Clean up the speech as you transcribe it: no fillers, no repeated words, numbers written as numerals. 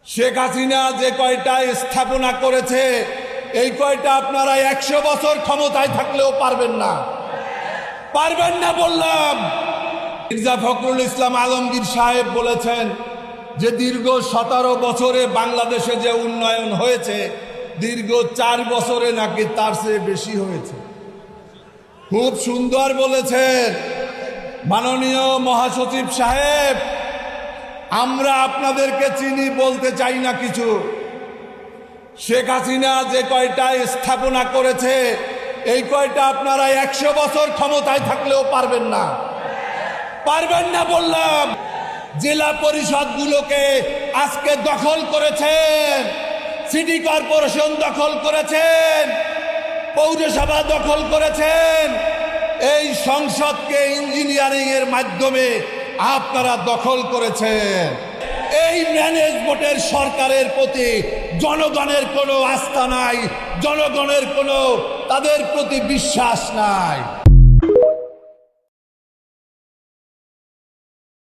শেখ হাসিনা যে কয়টা স্থাপনা করেছে এই কয়টা আপনারা 100 বছর ক্ষমতায় থাকলেও পারবেন না বললাম। মির্জা ফখরুল ইসলাম আলমগীর সাহেব বলেছেন যে দীর্ঘ 17 বছরে বাংলাদেশে যে উন্নয়ন হয়েছে দীর্ঘ 4 বছরে নাকি তার চেয়ে বেশি হয়েছে। খুব সুন্দর বলেছেন মাননীয় মহাসচিব সাহেব। আমরা আপনাদেরকে চিনি, বলতে চাই না কিছু। শেখ হাসিনা যে কয়টা স্থাপনা করেছে এই কয়টা আপনারা 100 বছর ক্ষমতায় থাকলেও পারবেন না বললাম। জেলা পরিষদগুলোকে আজকে দখল করেছেন, সিটি কর্পোরেশন দখল করেছেন, পৌরসভা দখল করেছেন, এই সংসদকে ইঞ্জিনিয়ারিং এর মাধ্যমে আপনারা দখল করেছেন। এই ম্যানেজমেন্টের সরকারের প্রতি জনগণের কোনো আস্থা নাই, জনগণের কোনো তাদের প্রতি বিশ্বাস নাই।